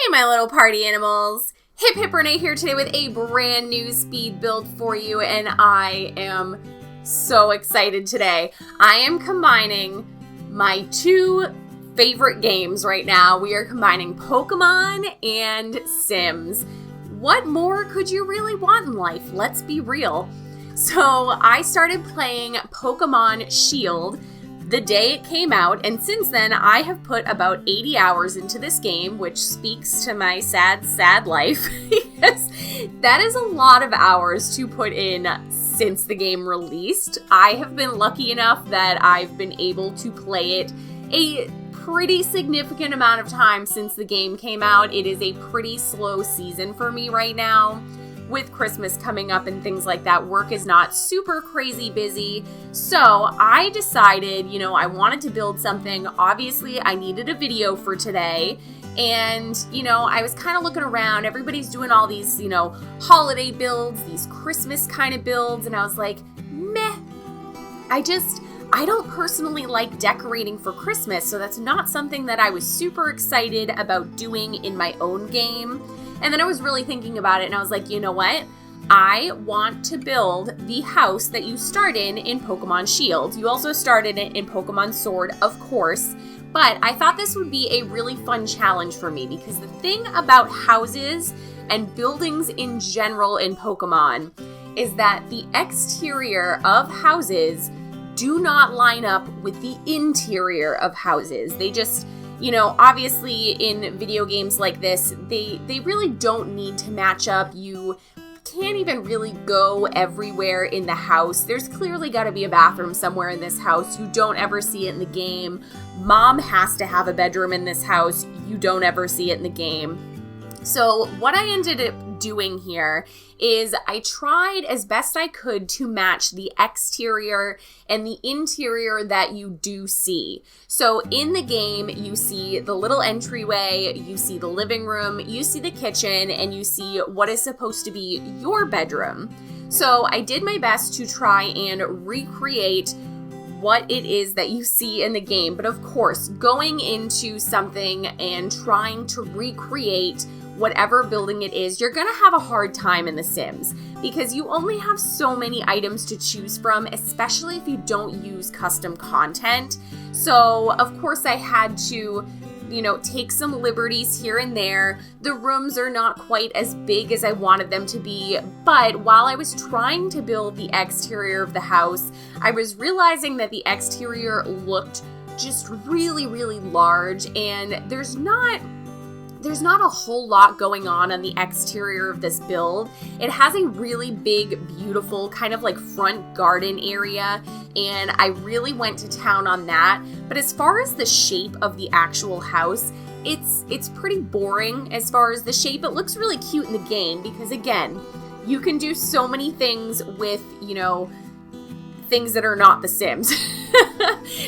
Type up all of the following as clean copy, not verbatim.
my little party animals. hiphiprenee here today with a brand new speed build for you, and I am so excited today. I am combining my two favorite games right now. We are combining Pokemon and Sims. What more could you really want in life? Let's be real. So I started playing Pokemon Shield the day it came out, and since then I have put about 80 hours into this game, which speaks to my sad life. Yes, that is a lot of hours to put in since the game released. I have been lucky enough that I've been able to play it a pretty significant amount of time since the game came out. It is a pretty slow season for me right now. With Christmas coming up and things like that, work is not super crazy busy. So I decided, I wanted to build something. Obviously, I needed a video for today. And, I was kind of looking around. Everybody's doing all these, holiday builds, these Christmas kind of builds. And I was like, meh. I don't personally like decorating for Christmas. So that's not something that I was super excited about doing in my own game. And then I was really thinking about it, and I was like, you know what? I want to build the house that you start in Pokemon Shield. You also started it in Pokemon Sword, of course, but I thought this would be a really fun challenge for me because the thing about houses and buildings in general in Pokemon is that the exterior of houses do not line up with the interior of houses. They just... obviously in video games like this, they really don't need to match up. You can't even really go everywhere in the house. There's clearly got to be a bathroom somewhere in this house. You don't ever see it in the game. Mom has to have a bedroom in this house. You don't ever see it in the game. So what I ended up doing here is I tried as best I could to match the exterior and the interior that you do see. So in the game, you see the little entryway, you see the living room, you see the kitchen, and you see what is supposed to be your bedroom. So I did my best to try and recreate what it is that you see in the game. But of course, going into something and trying to recreate whatever building it is, you're gonna have a hard time in The Sims because you only have so many items to choose from, especially if you don't use custom content. So of course I had to, take some liberties here and there. The rooms are not quite as big as I wanted them to be, but while I was trying to build the exterior of the house, I was realizing that the exterior looked just really, really large, and there's not a whole lot going on the exterior of this build. It has a really big, beautiful kind of like front garden area, and I really went to town on that. But as far as the shape of the actual house, it's pretty boring as far as the shape. It looks really cute in the game because, again, you can do so many things with, things that are not The Sims.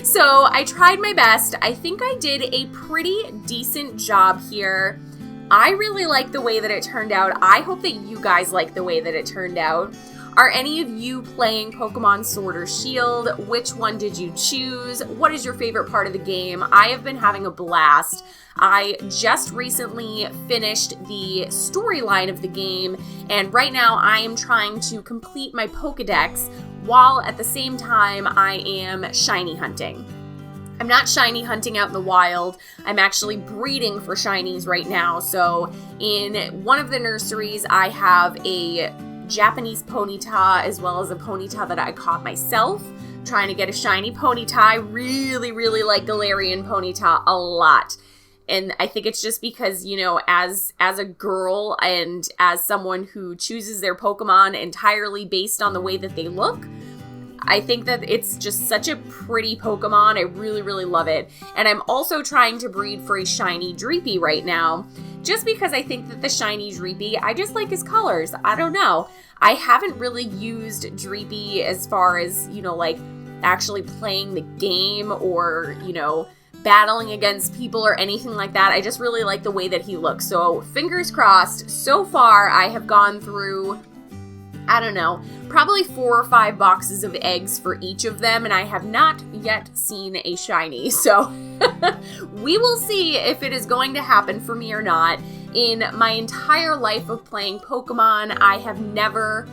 So I tried my best. I think I did a pretty decent job here. I really like the way that it turned out. I hope that you guys like the way that it turned out. Are any of you playing Pokemon Sword or Shield? Which one did you choose? What is your favorite part of the game? I have been having a blast. I just recently finished the storyline of the game, and right now I am trying to complete my Pokedex while at the same time I am shiny hunting. I'm not shiny hunting out in the wild. I'm actually breeding for shinies right now. So in one of the nurseries, I have a Japanese Ponyta as well as a Ponyta that I caught myself. Trying to get a shiny Ponyta. I really, really like Galarian Ponyta a lot. And I think it's just because, as a girl and as someone who chooses their Pokemon entirely based on the way that they look, I think that it's just such a pretty Pokemon. I really, really love it. And I'm also trying to breed for a shiny Dreepy right now, just because I think that the shiny Dreepy, I just like his colors. I don't know. I haven't really used Dreepy as far as, actually playing the game or, battling against people or anything like that. I just really like the way that he looks. So fingers crossed. So far, I have gone through, probably 4 or 5 boxes of eggs for each of them, and I have not yet seen a shiny. So we will see if it is going to happen for me or not. In my entire life of playing Pokemon, I have never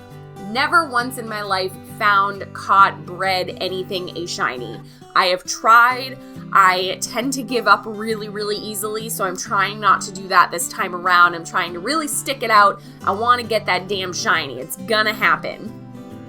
once in my life found, caught, bred anything a shiny. I have tried. I tend to give up really, really easily, so I'm trying not to do that this time around. I'm trying to really stick it out. I want to get that damn shiny. It's gonna happen.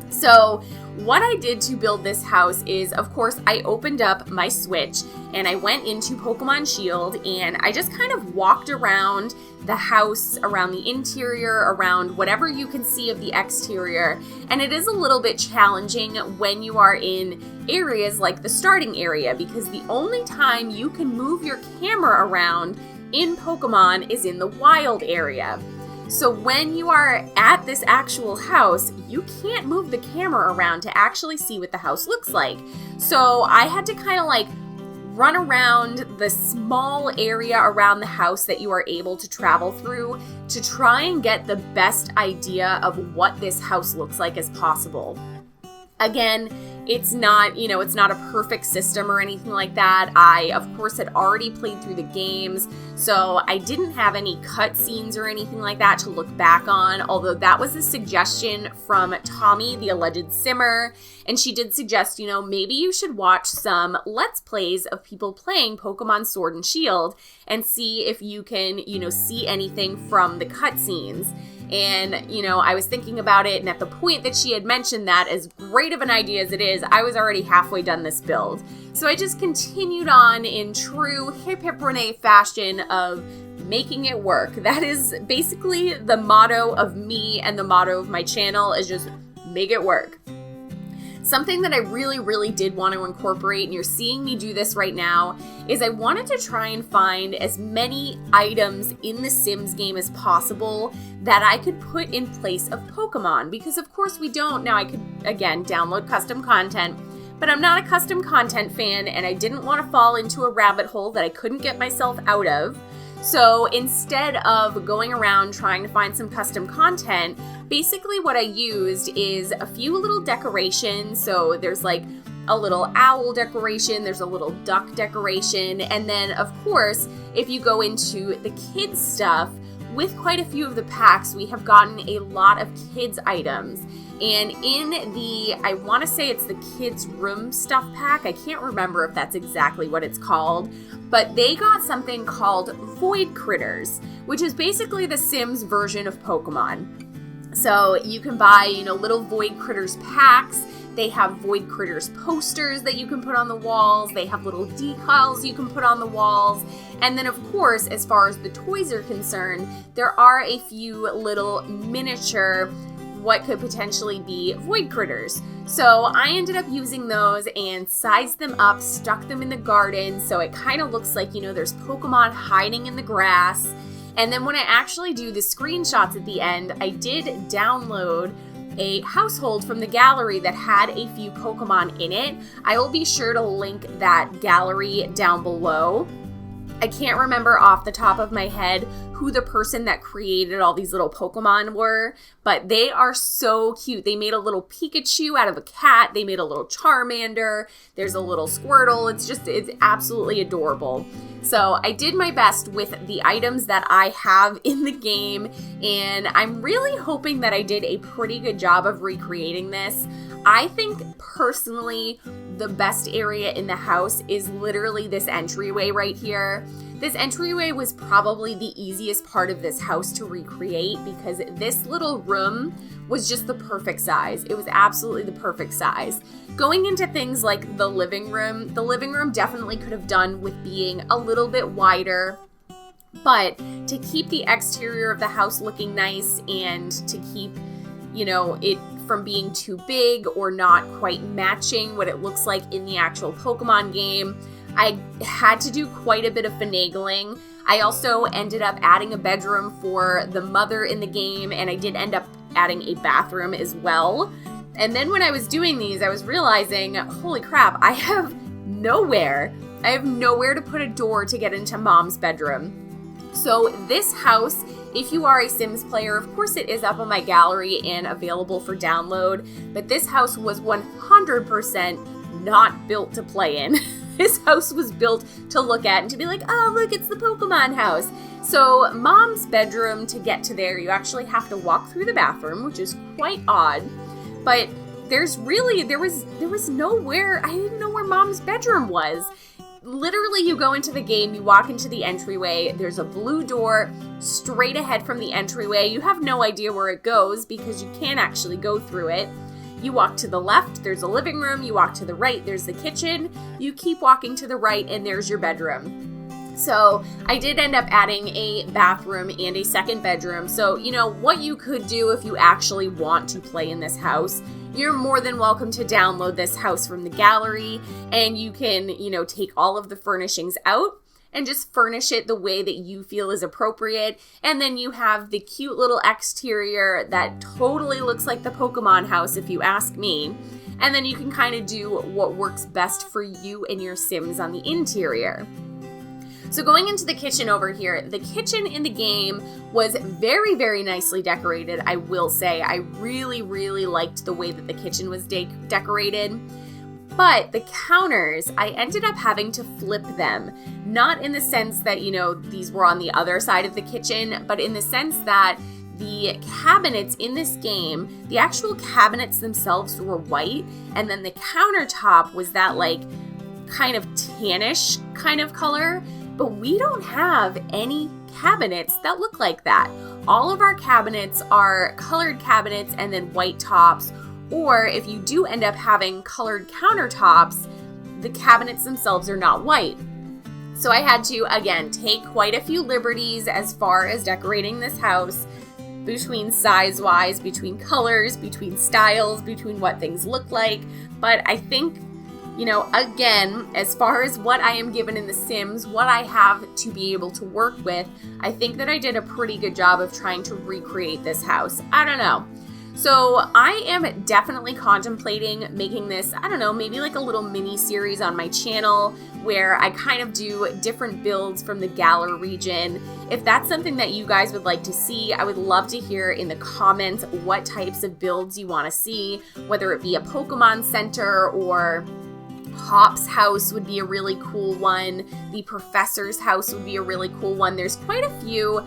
So what I did to build this house is, of course, I opened up my Switch and I went into Pokemon Shield and I just kind of walked around the house, around the interior, around whatever you can see of the exterior. And it is a little bit challenging when you are in areas like the starting area, because the only time you can move your camera around in Pokemon is in the wild area. So when you are at this actual house, you can't move the camera around to actually see what the house looks like. So I had to kind of like run around the small area around the house that you are able to travel through to try and get the best idea of what this house looks like as possible. Again, it's not, it's not a perfect system or anything like that. I, of course, had already played through the games, so I didn't have any cutscenes or anything like that to look back on, although that was a suggestion from Tommy, the alleged simmer, and she did suggest, maybe you should watch some Let's Plays of people playing Pokemon Sword and Shield and see if you can, see anything from the cutscenes. And, I was thinking about it, and at the point that she had mentioned that, as great of an idea as it is, I was already halfway done this build. So I just continued on in true hiphiprenee fashion of making it work. That is basically the motto of me and the motto of my channel, is just make it work. Something that I really, really did want to incorporate, and you're seeing me do this right now, is I wanted to try and find as many items in the Sims game as possible that I could put in place of Pokemon, because of course we don't. Now I could, again, download custom content, but I'm not a custom content fan, and I didn't want to fall into a rabbit hole that I couldn't get myself out of. So instead of going around trying to find some custom content, basically what I used is a few little decorations. So there's like a little owl decoration, there's a little duck decoration, and then of course, if you go into the kids stuff, with quite a few of the packs, we have gotten a lot of kids items. And in the, I want to say it's the kids room stuff pack, I can't remember if that's exactly what it's called, but they got something called Void Critters, which is basically the Sims version of Pokemon. So you can buy, little Void Critters packs. They have Void Critters posters that you can put on the walls. They have little decals you can put on the walls. And then, of course, as far as the toys are concerned, there are a few little miniature, what could potentially be Void Critters. So I ended up using those and sized them up, stuck them in the garden, so it kind of looks like, there's Pokemon hiding in the grass. And then when I actually do the screenshots at the end, I did download a household from the gallery that had a few Pokemon in it. I will be sure to link that gallery down below. I can't remember off the top of my head who the person that created all these little Pokemon were, but they are so cute. They made a little Pikachu out of a cat. They made a little Charmander. There's a little Squirtle. It's absolutely adorable. So I did my best with the items that I have in the game, and I'm really hoping that I did a pretty good job of recreating this. I think personally the best area in the house is literally this entryway right here. This entryway was probably the easiest part of this house to recreate because this little room was just the perfect size. It was absolutely the perfect size. Going into things like the living room definitely could have done with being a little bit wider. But to keep the exterior of the house looking nice and to keep, it from being too big or not quite matching what it looks like in the actual Pokemon game, I had to do quite a bit of finagling. I also ended up adding a bedroom for the mother in the game, and I did end up adding a bathroom as well. And then when I was doing these, I was realizing, holy crap, I have nowhere to put a door to get into Mom's bedroom. So this house, if you are a Sims player, of course it is up on my gallery and available for download, but this house was 100% not built to play in. This house was built to look at and to be like, oh, look, it's the Pokemon house. So Mom's bedroom, to get to there, you actually have to walk through the bathroom, which is quite odd. But there was nowhere, I didn't know where Mom's bedroom was. Literally, you go into the game, you walk into the entryway, there's a blue door straight ahead from the entryway. You have no idea where it goes because you can't actually go through it. You walk to the left, there's a living room. You walk to the right, there's the kitchen. You keep walking to the right, and there's your bedroom. So I did end up adding a bathroom and a second bedroom. So, what you could do if you actually want to play in this house, you're more than welcome to download this house from the gallery, and you can, take all of the furnishings out and just furnish it the way that you feel is appropriate. And then you have the cute little exterior that totally looks like the Pokemon house, if you ask me. And then you can kind of do what works best for you and your Sims on the interior. So going into the kitchen over here, the kitchen in the game was very, very nicely decorated, I will say. I really, really liked the way that the kitchen was decorated. But the counters, I ended up having to flip them. Not in the sense that, these were on the other side of the kitchen, but in the sense that the cabinets in this game, the actual cabinets themselves were white, and then the countertop was that kind of tannish kind of color. But we don't have any cabinets that look like that. All of our cabinets are colored cabinets and then white tops, or if you do end up having colored countertops, the cabinets themselves are not white. So I had to, again, take quite a few liberties as far as decorating this house, between size-wise, between colors, between styles, between what things look like. But I think, again, as far as what I am given in The Sims, what I have to be able to work with, I think that I did a pretty good job of trying to recreate this house. I don't know. So I am definitely contemplating making this, maybe like a little mini series on my channel where I kind of do different builds from the Galar region. If that's something that you guys would like to see, I would love to hear in the comments what types of builds you want to see, whether it be a Pokemon Center or Hop's house would be a really cool one. The Professor's house would be a really cool one. There's quite a few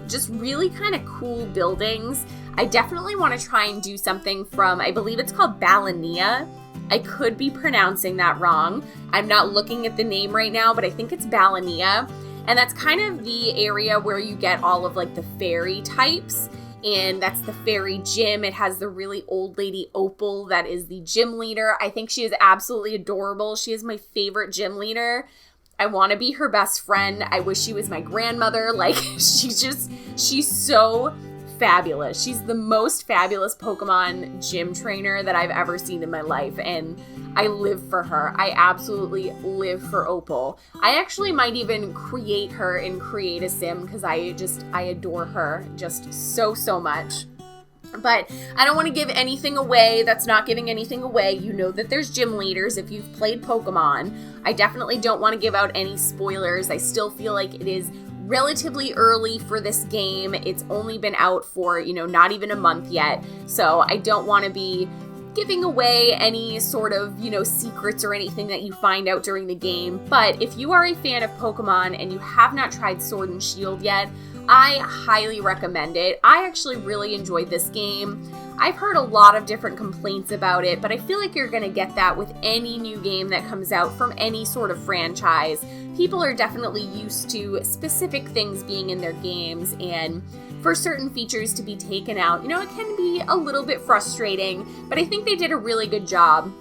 just really kind of cool buildings. I definitely want to try and do something from, I believe it's called Balania. I could be pronouncing that wrong. I'm not looking at the name right now, but I think it's Balania. And that's kind of the area where you get all of the fairy types. And that's the fairy gym. It has the really old lady Opal that is the gym leader. I think she is absolutely adorable. She is my favorite gym leader. I want to be her best friend. I wish she was my grandmother. She's so fabulous. She's the most fabulous Pokemon gym trainer that I've ever seen in my life, and I live for her. I absolutely live for Opal. I actually might even create her and create a sim because I adore her just so much. But I don't want to give anything away. That's not giving anything away. You know that there's gym leaders if you've played Pokemon. I definitely don't want to give out any spoilers. I still feel like it is relatively early for this game. It's only been out for, not even a month yet. So I don't want to be giving away any sort of, secrets or anything that you find out during the game. But if you are a fan of Pokemon and you have not tried Sword and Shield yet, I highly recommend it. I actually really enjoyed this game. I've heard a lot of different complaints about it, but I feel like you're going to get that with any new game that comes out from any sort of franchise. People are definitely used to specific things being in their games, and for certain features to be taken out, it can be a little bit frustrating, but I think they did a really good job.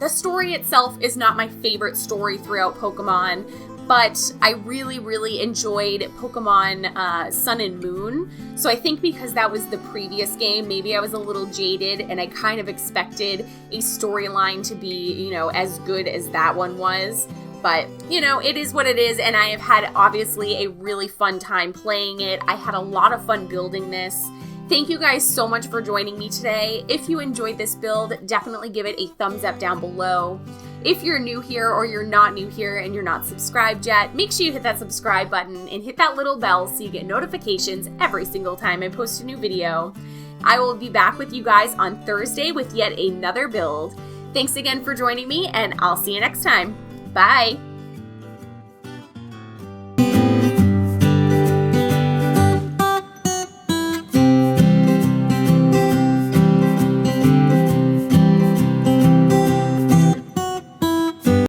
The story itself is not my favorite story throughout Pokemon, but I really, really enjoyed Pokemon Sun and Moon. So I think because that was the previous game, maybe I was a little jaded and I kind of expected a storyline to be, as good as that one was. But, it is what it is, and I have had, obviously, a really fun time playing it. I had a lot of fun building this. Thank you guys so much for joining me today. If you enjoyed this build, definitely give it a thumbs up down below. If you're new here or you're not new here and you're not subscribed yet, make sure you hit that subscribe button and hit that little bell so you get notifications every single time I post a new video. I will be back with you guys on Thursday with yet another build. Thanks again for joining me, and I'll see you next time. Bye!